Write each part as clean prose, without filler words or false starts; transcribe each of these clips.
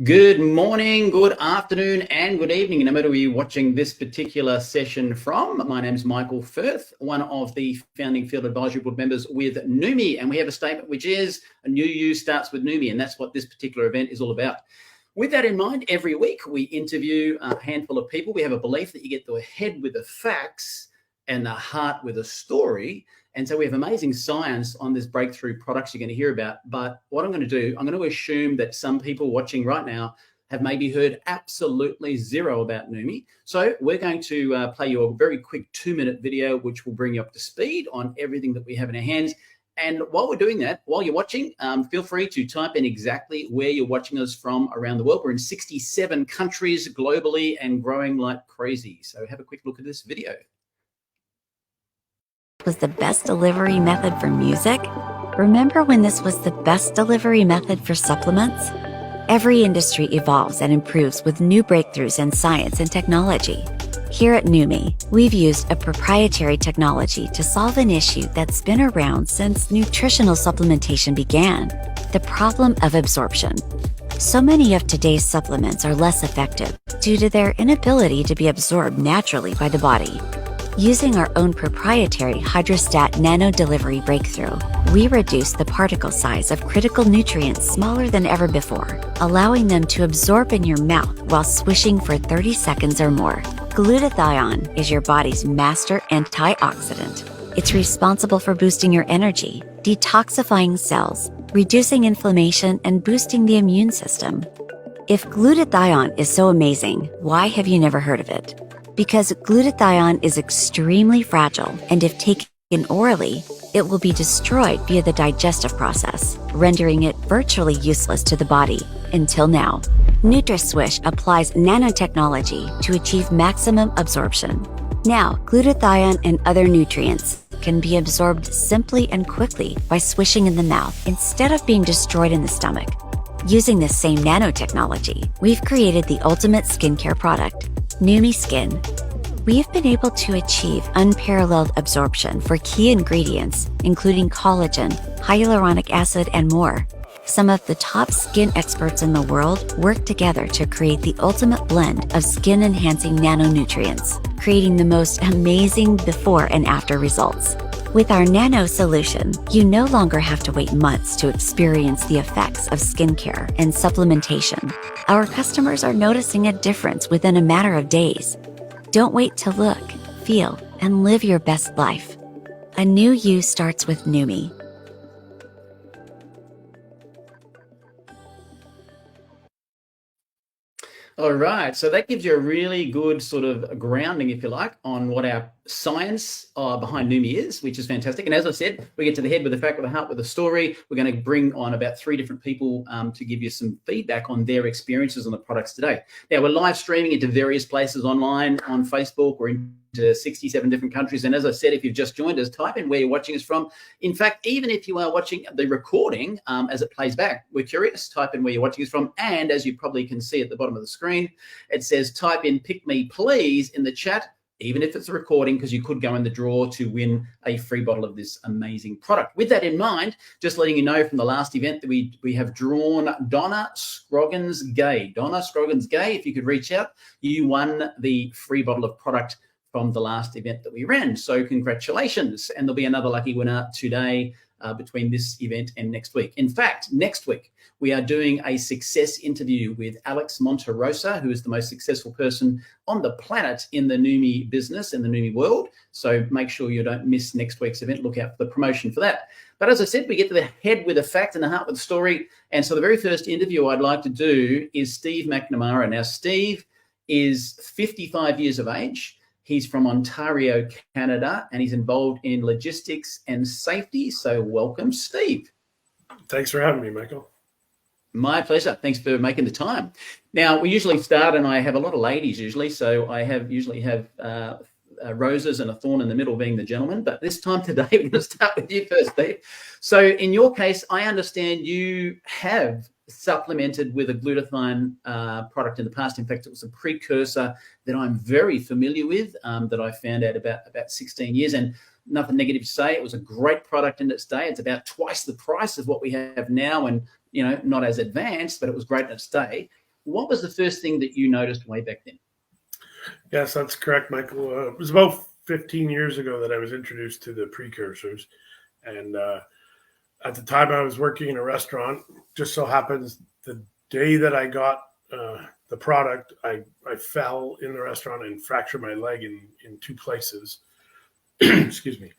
Good morning, good afternoon, and good evening, no matter where you're watching this particular session from. My name is Michael Firth, one of the founding field advisory board members with Neumi, and we have a statement which is a new you starts with Neumi, and that's what this particular event is all about. With that in mind, every week we interview a handful of people. We have a belief that you get the head with the facts and the heart with a story. And so we have amazing science on this breakthrough products you're going to hear about. But what I'm going to do, I'm going to assume that some people watching right now have maybe heard absolutely zero about Neumi. So we're going to play you a very quick 2-minute video, which will bring you up to speed on everything that we have in our hands. And while we're doing that, while you're watching, feel free to type in exactly where you're watching us from around the world. We're in 67 countries globally and growing like crazy. So have a quick look at this video. Was the best delivery method for music? Remember when this was the best delivery method for supplements? Every industry evolves and improves with new breakthroughs in science and technology. Here at Neumi, we've used a proprietary technology to solve an issue that's been around since nutritional supplementation began: the problem of absorption. So many of today's supplements are less effective due to their inability to be absorbed naturally by the body. Using our own proprietary HydraStat nano delivery breakthrough, we reduce the particle size of critical nutrients smaller than ever before, allowing them to absorb in your mouth while swishing for 30 seconds or more. Glutathione is your body's master antioxidant. It's responsible for boosting your energy, detoxifying cells, reducing inflammation, and boosting the immune system. If glutathione is so amazing, why have you never heard of it? Because glutathione is extremely fragile, and if taken orally, it will be destroyed via the digestive process, rendering it virtually useless to the body. Until now, NutraSwish applies nanotechnology to achieve maximum absorption. Now, glutathione and other nutrients can be absorbed simply and quickly by swishing in the mouth instead of being destroyed in the stomach. Using this same nanotechnology, we've created the ultimate skincare product, Neumi Skin. We've been able to achieve unparalleled absorption for key ingredients, including collagen, hyaluronic acid, and more. Some of the top skin experts in the world work together to create the ultimate blend of skin-enhancing nanonutrients, creating the most amazing before and after results. With our nano solution, you no longer have to wait months to experience the effects of skincare and supplementation. Our customers are noticing a difference within a matter of days. Don't wait to look, feel, and live your best life. A new you starts with Neumi. All right, so that gives you a really good sort of grounding, if you like, on what our science behind Neumi is, which is fantastic. And as I said, we get to the head with the fact, with the heart with the story. We're going to bring on about 3 different people to give you some feedback on their experiences on the products today. Now, we're live streaming into various places online, on Facebook. We're into 67 different countries. And as I said, if you've just joined us, type in where you're watching us from. In fact, even if you are watching the recording as it plays back, we're curious, type in where you're watching us from. And as you probably can see at the bottom of the screen, it says type in "pick me please" in the chat, even if it's a recording, because you could go in the draw to win a free bottle of this amazing product. With that in mind, just letting you know from the last event that we have drawn Donna Scroggins-Gay. Donna Scroggins-Gay, if you could reach out, you won the free bottle of product from the last event that we ran. So congratulations. And there'll be another lucky winner today between this event and next week. In fact, next week, we are doing a success interview with Alex Monterosa, who is the most successful person on the planet in the Neumi business, in the Neumi world. So make sure you don't miss next week's event. Look out for the promotion for that. But as I said, we get to the head with a fact and the heart with a story. And so the very first interview I'd like to do is Steve McNamara. Now, Steve is 55 years of age. He's from Ontario, Canada, and he's involved in logistics and safety. So welcome, Steve. Thanks for having me, Michael. My pleasure. Thanks for making the time. Now, we usually start, and I have a lot of ladies usually, so I usually have roses and a thorn in the middle being the gentleman. But this time today, we're going to start with you first, Steve. So in your case, I understand you have supplemented with a glutathione product in the past. In fact, it was a precursor that I'm very familiar with that I found out about 16 years. And nothing negative to say. It was a great product in its day. It's about twice the price of what we have now, and not as advanced, but it was great in its day. what was the first thing that you noticed way back then? Yes, that's correct, Michael. It was about 15 years ago that I was introduced to the precursors. And at the time I was working in a restaurant. Just so happens the day that I got the product, I fell in the restaurant and fractured my leg in two places. Excuse me.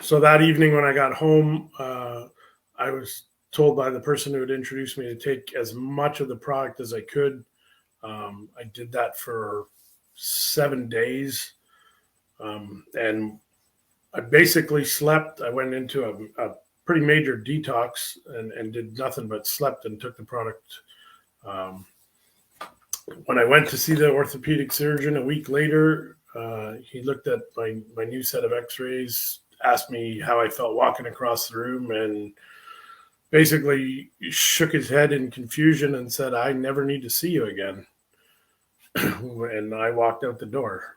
So that evening when I got home, I was told by the person who had introduced me to take as much of the product as I could. I did that for 7 days. And I basically slept. I went into a pretty major detox and did nothing but slept and took the product. When I went to see the orthopedic surgeon a week later, he looked at my new set of x-rays, asked me how I felt walking across the room, and basically shook his head in confusion and said, "I never need to see you again." And I walked out the door.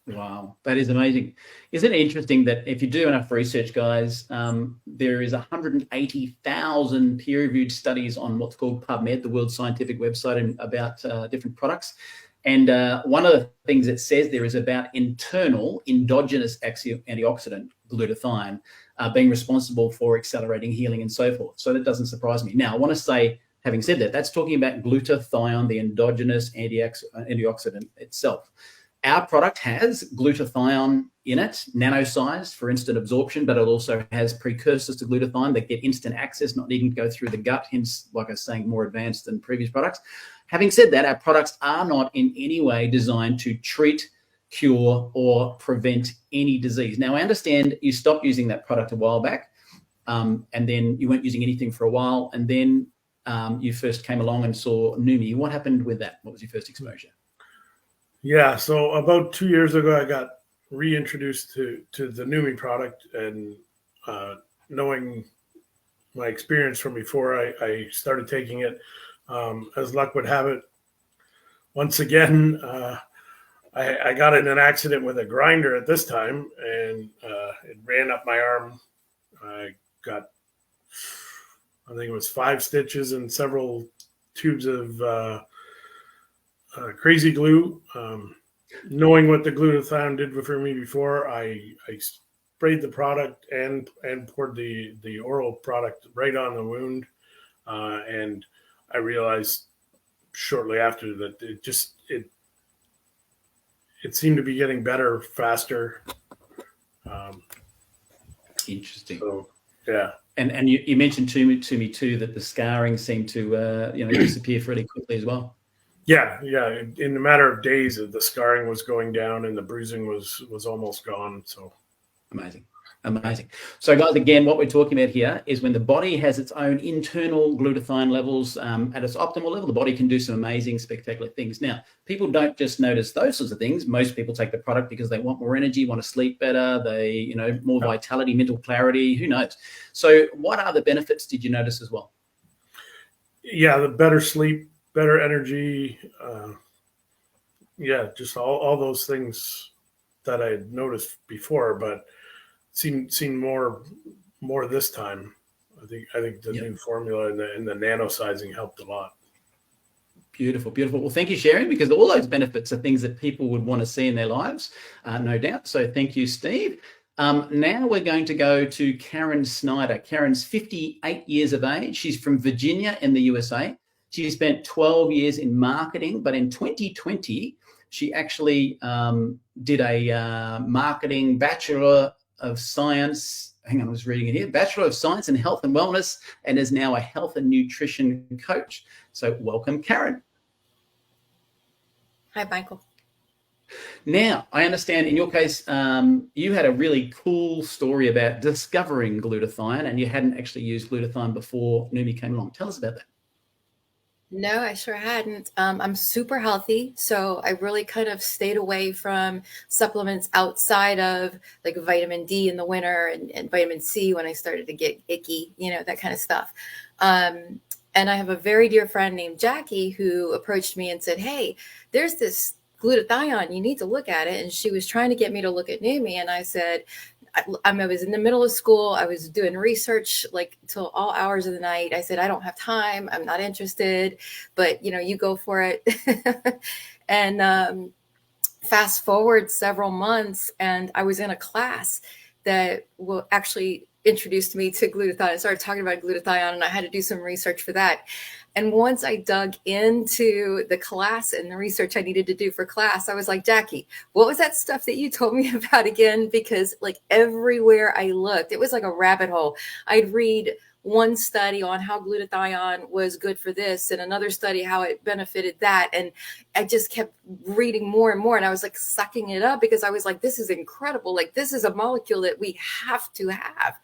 Wow, that is amazing. Isn't it interesting that if you do enough research, guys, there is 180,000 peer-reviewed studies on what's called PubMed, the world scientific website, and about different products. And one of the things it says there is about internal endogenous antioxidant, glutathione, being responsible for accelerating healing and so forth. So that doesn't surprise me. Now, I want to say, having said that, that's talking about glutathione, the endogenous antioxidant itself. Our product has glutathione in it, nano-sized for instant absorption, but it also has precursors to glutathione that get instant access, not needing to go through the gut, hence, like I was saying, more advanced than previous products. Having said that, our products are not in any way designed to treat, cure, or prevent any disease. Now, I understand you stopped using that product a while back, and then you weren't using anything for a while, and then you first came along and saw Neumi. What happened with that? What was your first exposure? Yeah, so about 2 years ago, I got reintroduced to the Neumi product, and knowing my experience from before, I started taking it. As luck would have it, once again, I got in an accident with a grinder at this time, and it ran up my arm. I got, I think it was 5 stitches and several tubes of crazy glue. Knowing what the glutathione did for me before, I sprayed the product and poured the oral product right on the wound, and I realized shortly after that it seemed to be getting better faster. Interesting. So yeah. And you mentioned to me too that the scarring seemed to disappear fairly quickly as well. Yeah. In a matter of days, the scarring was going down and the bruising was almost gone. So amazing. So, guys, again, what we're talking about here is when the body has its own internal glutathione levels at its optimal level, the body can do some amazing, spectacular things. Now, people don't just notice those sorts of things. Most people take the product because they want more energy, want to sleep better, they, more vitality, mental clarity, who knows? So what other benefits did you notice as well? Yeah, the better sleep, better energy. Just all those things that I had noticed before, but seemed more this time. I think the new formula and the nano sizing helped a lot. Beautiful. Well, thank you, Sharon, because all those benefits are things that people would want to see in their lives, no doubt. So thank you, Steve. Now we're going to go to Karen Snyder. Karen's 58 years of age. She's from Virginia in the USA. She spent 12 years in marketing, but in 2020, she actually did a marketing Bachelor of Science. Hang on, I was reading it here. Bachelor of Science in Health and Wellness, and is now a health and nutrition coach. So welcome, Karen. Hi, Michael. Now, I understand in your case, you had a really cool story about discovering glutathione, and you hadn't actually used glutathione before Neumi came along. Tell us about that. No, I sure hadn't. I'm super healthy, so I really kind of stayed away from supplements outside of like vitamin D in the winter and vitamin C when I started to get icky, that kind of stuff. And I have a very dear friend named Jackie who approached me and said, "Hey, there's this glutathione, you need to look at it." And she was trying to get me to look at Neumi, and I said, I was in the middle of school. I was doing research like till all hours of the night. I said, I don't have time. I'm not interested, but you go for it. And fast forward several months, and I was in a class that will actually introduced me to glutathione. I started talking about glutathione, and I had to do some research for that. And once I dug into the class and the research I needed to do for class, I was like, Jackie, what was that stuff that you told me about again? Because like everywhere I looked, it was like a rabbit hole. I'd read one study on how glutathione was good for this and another study how it benefited that, and I just kept reading more and more, and I was like sucking it up because I was like, this is incredible, like this is a molecule that we have to have.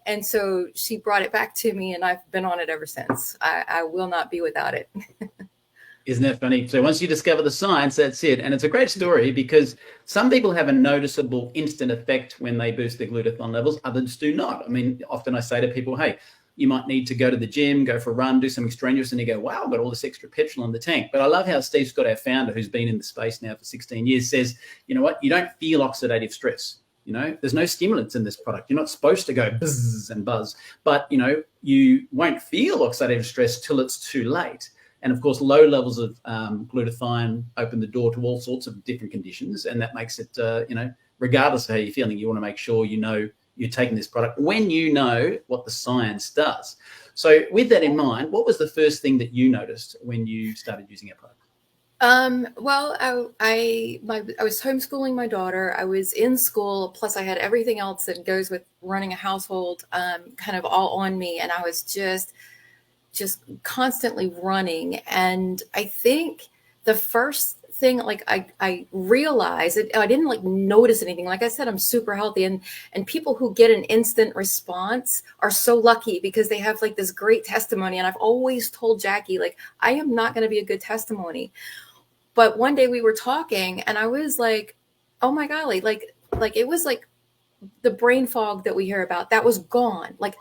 And so she brought it back to me, and I've been on it ever since. I will not be without it. Isn't that funny? So once you discover the science, that's it. And it's a great story because some people have a noticeable instant effect when they boost their glutathione levels. Others do not. I mean, often I say to people, hey, you might need to go to the gym, go for a run, do something strenuous, and you go, wow, I've got all this extra petrol in the tank. But I love how Steve Scott, our founder, who's been in the space now for 16 years, says, you know what? You don't feel oxidative stress. There's no stimulants in this product. You're not supposed to go buzz and buzz, but, you won't feel oxidative stress till it's too late. And of course, low levels of glutathione open the door to all sorts of different conditions. And that makes it, regardless of how you're feeling, you want to make sure you're taking this product when you know what the science does. So with that in mind, what was the first thing that you noticed when you started using our product? Well, I was homeschooling my daughter. I was in school, plus I had everything else that goes with running a household, kind of all on me. And I was just constantly running. And I think the first thing, like I realized it, I didn't like notice anything. Like I said, I'm super healthy, and people who get an instant response are so lucky because they have like this great testimony. And I've always told Jackie, like, I am not going to be a good testimony. But one day we were talking, and I was like, oh my golly, like it was like the brain fog that we hear about, that was gone. Like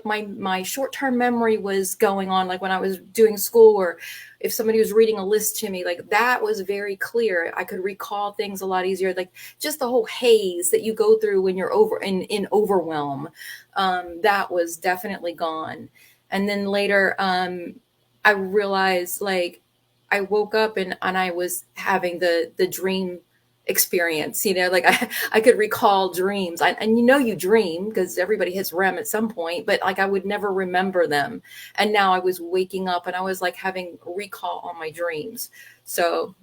my short-term memory was going on, like when I was doing school, or if somebody was reading a list to me, like that was very clear. I could recall things a lot easier. Like just the whole haze that you go through when you're in overwhelm, that was definitely gone. And then later, I realized, like, I woke up and I was having the dream experience, like I could recall dreams. And you dream because everybody hits REM at some point, but like I would never remember them. And now I was waking up and I was like having recall on my dreams. So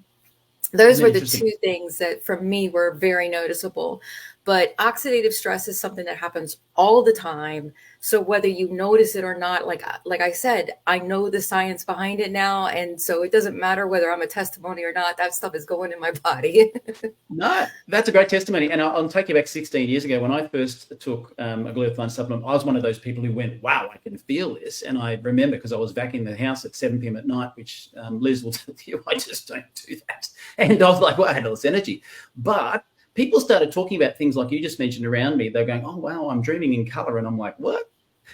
those were the two things that for me were very noticeable. But oxidative stress is something that happens all the time. So whether you notice it or not, like I said, I know the science behind it now. And so it doesn't matter whether I'm a testimony or not, that stuff is going in my body. No, that's a great testimony. And I'll take you back 16 years ago when I first took a glutathione supplement. I was one of those people who went, wow, I can feel this. And I remember because I was vacuuming the house at 7 p.m. at night, which Liz will tell you, I just don't do that. And I was like, well, I had all this energy. But people started talking about things like you just mentioned around me. They're going, oh, wow, I'm dreaming in color. And I'm like, what?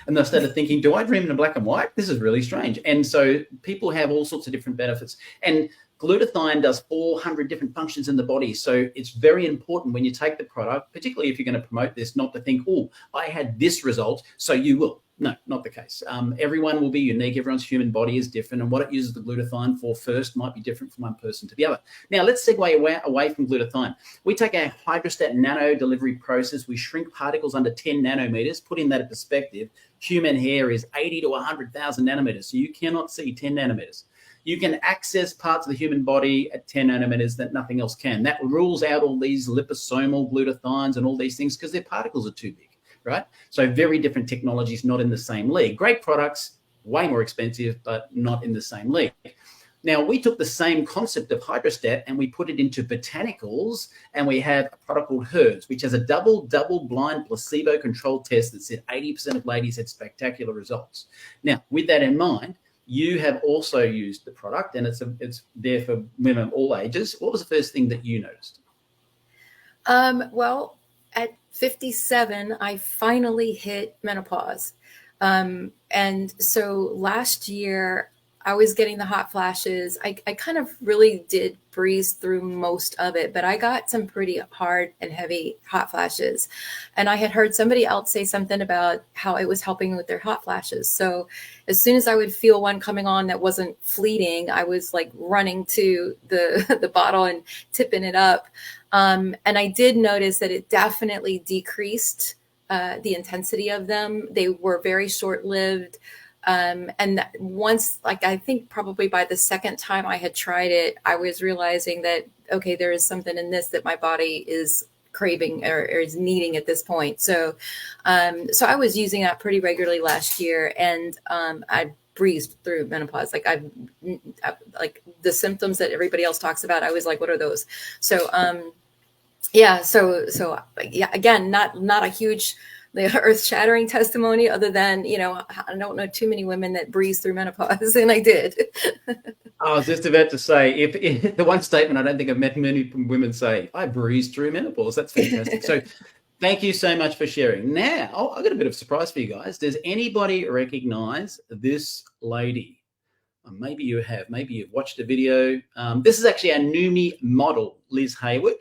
And they started thinking, do I dream in black and white? This is really strange. And so people have all sorts of different benefits. And glutathione does 400 different functions in the body. So it's very important when you take the product, particularly if you're going to promote this, not to think, oh, I had this result, so you will. No, not the case. Everyone will be unique. Everyone's human body is different. And what it uses the glutathione for first might be different from one person to the other. Now, let's segue away from glutathione. We take our HydraStat nano delivery process. We shrink particles under 10 nanometers. Putting that in perspective, human hair is 80 to 100,000 nanometers. So you cannot see 10 nanometers. You can access parts of the human body at 10 nanometers that nothing else can. That rules out all these liposomal glutathiones and all these things because their particles are too big. Right? So very different technologies, not in the same league. Great products, way more expensive, but not in the same league. Now, we took the same concept of HydraStat and we put it into botanicals, and we have a product called HERS, which has a double-blind placebo-controlled test that said 80% of ladies had spectacular results. Now, with that in mind, you have also used the product, and it's there for women of all ages. What was the first thing that you noticed? Well, at 57, I finally hit menopause. And so last year I was getting the hot flashes. I kind of really did breeze through most of it, but I got some pretty hard and heavy hot flashes. And I had heard somebody else say something about how it was helping with their hot flashes. So as soon as I would feel one coming on that wasn't fleeting, I was like running to the bottle and tipping it up. And I did notice that it definitely decreased the intensity of them. They were very short-lived. And once, like, I think probably by the second time I had tried it, I was realizing that, okay, there is something in this that my body is craving or is needing at this point. So I was using that pretty regularly last year, and I breezed through menopause. Like I like the symptoms that everybody else talks about, I was like, what are those? So yeah, so yeah, again, not a huge earth-shattering testimony, other than, you know, I don't know too many women that breeze through menopause, and I did. I was just about to say, if the one statement I don't think I've met many women say, I breezed through menopause. That's fantastic. So thank you so much for sharing. Now, I've got a bit of a surprise for you guys. Does anybody recognize this lady? Maybe you have. Maybe you've watched a video. This is actually our Neumi model, Liz Hayward.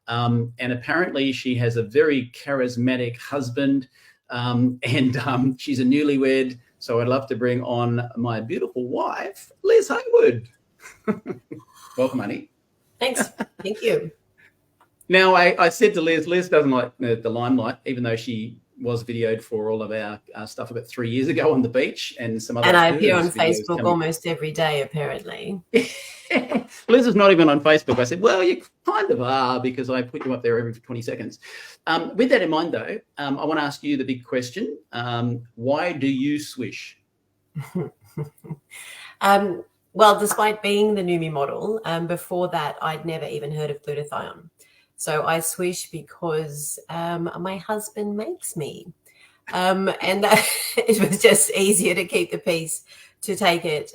And apparently she has a very charismatic husband, and she's a newlywed. So I'd love to bring on my beautiful wife, Liz Hayward. Welcome, honey. Thanks. Thank you. Now, I said to Liz doesn't like the limelight, even though she was videoed for all of our stuff about 3 years ago on the beach and some other. And I appear on Facebook almost every day, apparently. Liz is not even on Facebook. I said, well, you kind of are, because I put you up there every 20 seconds. With that in mind, though, I want to ask you the big question. Why do you swish? Well, despite being the Neumi model, before that, I'd never even heard of glutathione. So I swish because my husband makes me. And it was just easier to keep the peace to take it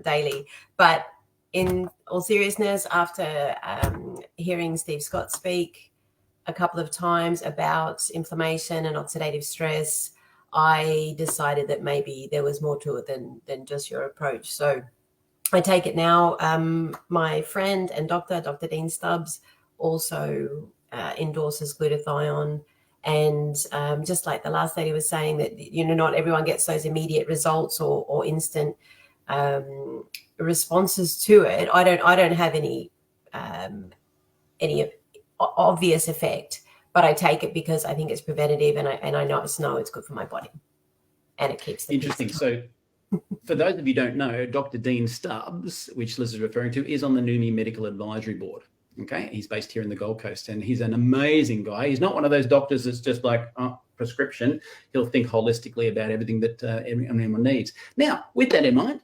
daily. But in all seriousness, after hearing Steve Scott speak a couple of times about inflammation and oxidative stress, I decided that maybe there was more to it than just your approach. So I take it now. My friend and doctor, Dr. Dean Stubbs, also endorses glutathione. And just like the last lady was saying, that, you know, not everyone gets those immediate results or instant responses to it. I don't have any obvious effect, but I take it because I think it's preventative, and I know it's good for my body, and it keeps the interesting. So for those of you who don't know, Dr. Dean Stubbs, which Liz is referring to, is on the Neumi Medical Advisory Board. Okay, he's based here in the Gold Coast, and he's an amazing guy. He's not one of those doctors that's just like prescription. He'll think holistically about everything that everyone needs. Now, with that in mind,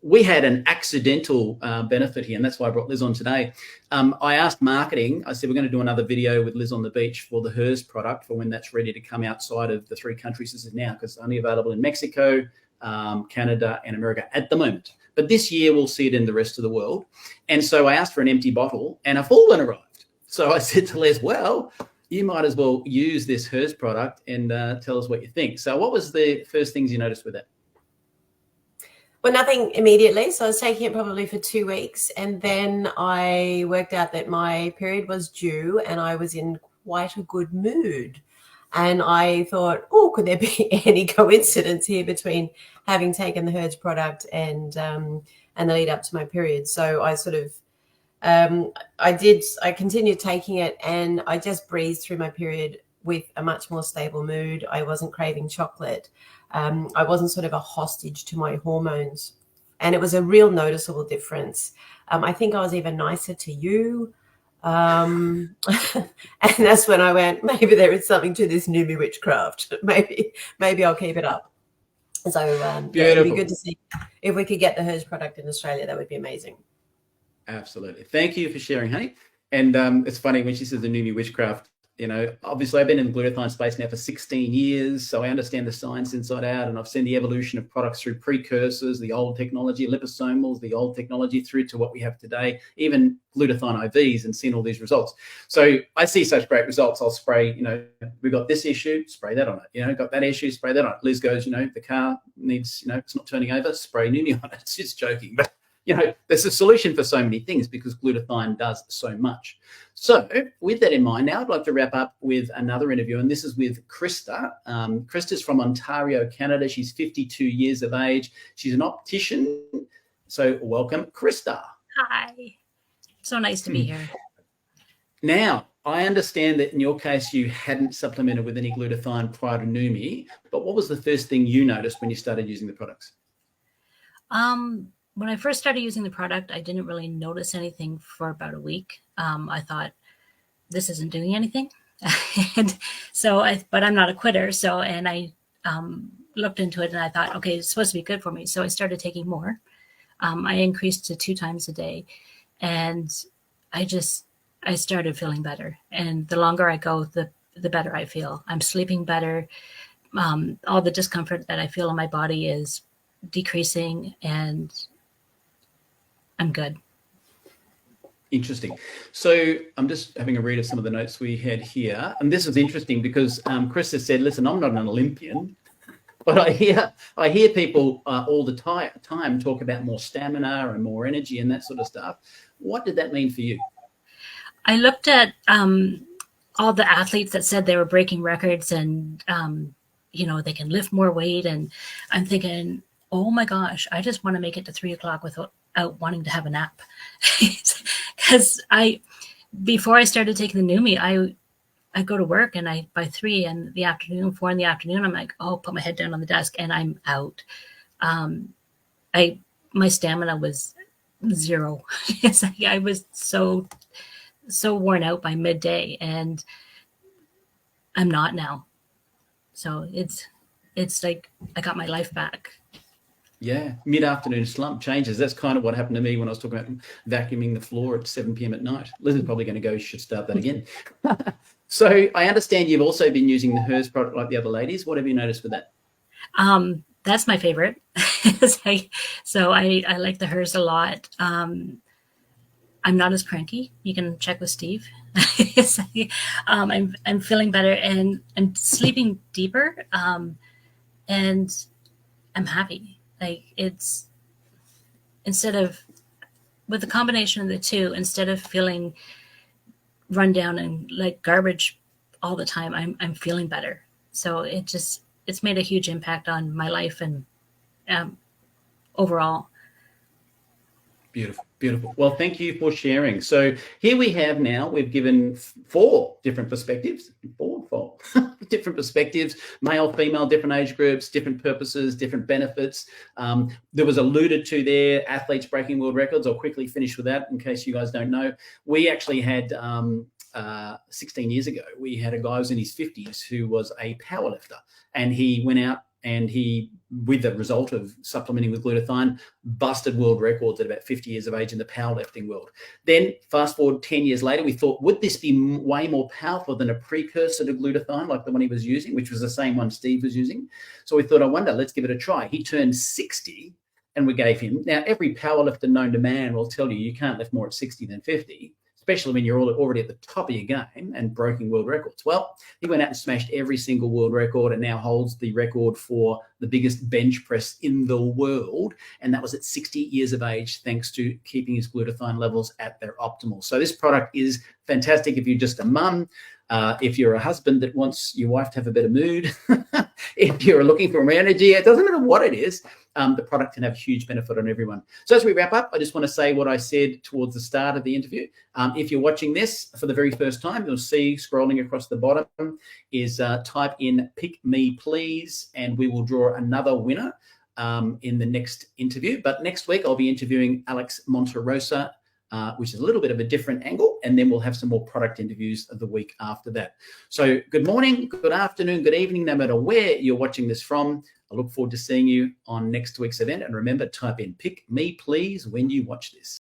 we had an accidental benefit here, and that's why I brought Liz on today. I asked marketing, I said, we're going to do another video with Liz on the beach for the HERS product for when that's ready to come outside of the 3 countries this is now, because it's only available in Mexico, Canada, and America at the moment. But this year we'll see it in the rest of the world. And so I asked for an empty bottle, and a full one arrived. So I said to Les, well, you might as well use this HERS product and tell us what you think. So what was the first things you noticed with it? Well, nothing immediately. So I was taking it probably for 2 weeks. And then I worked out that my period was due and I was in quite a good mood. And I thought, oh, could there be any coincidence here between having taken the HERS product and the lead up to my period? So I sort of, I continued taking it, and I just breezed through my period with a much more stable mood. I wasn't craving chocolate. I wasn't sort of a hostage to my hormones. And it was a real noticeable difference. I think I was even nicer to you. And that's when I went, maybe there is something to this Neumi witchcraft. Maybe I'll keep it up. So yeah, it'd be good to see if we could get the HERS product in Australia. That would be amazing. Absolutely. Thank you for sharing, honey. And it's funny when she says the Neumi witchcraft, Obviously I've been in the glutathione space now for 16 years, so I understand the science inside out, and I've seen the evolution of products through precursors, the old technology, liposomals, the old technology, through to what we have today, even glutathione IVs, and seen all these results. So I see such great results. I'll spray, we've got this issue, spray that on it. Got that issue, spray that on it. Liz goes, the car needs, it's not turning over, spray Neumi on it. It's just joking, but there's a solution for so many things because glutathione does so much. So with that in mind, now I'd like to wrap up with another interview, and this is with Krista. Krista's from Ontario, Canada. She's 52 years of age. She's an optician. So welcome, Krista. Hi. So nice to be here. Now, I understand that in your case, you hadn't supplemented with any glutathione prior to Neumi, but what was the first thing you noticed when you started using the products? When I first started using the product, I didn't really notice anything for about a week. I thought, this isn't doing anything. But I'm not a quitter. And I looked into it and I thought, okay, it's supposed to be good for me. So I started taking more. I increased to 2 times a day, and I started feeling better. And the longer I go, the better I feel. I'm sleeping better. All the discomfort that I feel in my body is decreasing, and I'm good. Interesting. So I'm just having a read of some of the notes we had here. And this is interesting because Chris has said, listen, I'm not an Olympian, but I hear people all the time talk about more stamina and more energy and that sort of stuff. What did that mean for you? I looked at all the athletes that said they were breaking records and, they can lift more weight. And I'm thinking, oh my gosh, I just want to make it to 3 o'clock without wanting to have a nap. Because before I started taking the Neumi, I go to work and by 3 in the afternoon, 4 in the afternoon, I'm like, oh, put my head down on the desk and I'm out. My stamina was 0. I was so worn out by midday, and I'm not now. So it's like I got my life back. Yeah, mid-afternoon slump changes. That's kind of what happened to me when I was talking about vacuuming the floor at 7 p.m. at night. Liz is probably going to go, you should start that again. So I understand you've also been using the HERS product like the other ladies. What have you noticed with that? That's my favorite. So I like the HERS a lot. I'm not as cranky. You can check with Steve. I'm feeling better, and I'm sleeping deeper, and I'm happy. It's instead of, with the combination of the two, instead of feeling run down and like garbage all the time, I'm feeling better. So it's made a huge impact on my life and overall. Beautiful, beautiful. Well, thank you for sharing. So here we have now, we've given 4 different perspectives, 4 different perspectives, male, female, different age groups, different purposes, different benefits. There was alluded to there, athletes breaking world records. I'll quickly finish with that in case you guys don't know. We actually had 16 years ago, we had a guy who was in his 50s who was a powerlifter, and he went out and he, with the result of supplementing with glutathione, busted world records at about 50 years of age in the powerlifting world. Then fast forward 10 years later, we thought, would this be way more powerful than a precursor to glutathione, like the one he was using, which was the same one Steve was using? So we thought, I wonder, let's give it a try. He turned 60 and we gave him, now every powerlifter known to man will tell you can't lift more at 60 than 50. Especially when you're already at the top of your game and breaking world records. Well, he went out and smashed every single world record and now holds the record for the biggest bench press in the world. And that was at 60 years of age, thanks to keeping his glutathione levels at their optimal. So this product is fantastic if you're just a mum, if you're a husband that wants your wife to have a better mood, if you're looking for more energy, it doesn't matter what it is. The product can have huge benefit on everyone. So as we wrap up, I just want to say what I said towards the start of the interview. If you're watching this for the very first time, you'll see scrolling across the bottom is type in "pick me please," and we will draw another winner in the next interview. But next week, I'll be interviewing Alex Monterosa, which is a little bit of a different angle, and then we'll have some more product interviews the week after that. So good morning, good afternoon, good evening, no matter where you're watching this from. I look forward to seeing you on next week's event. And remember, type in "pick me please" when you watch this.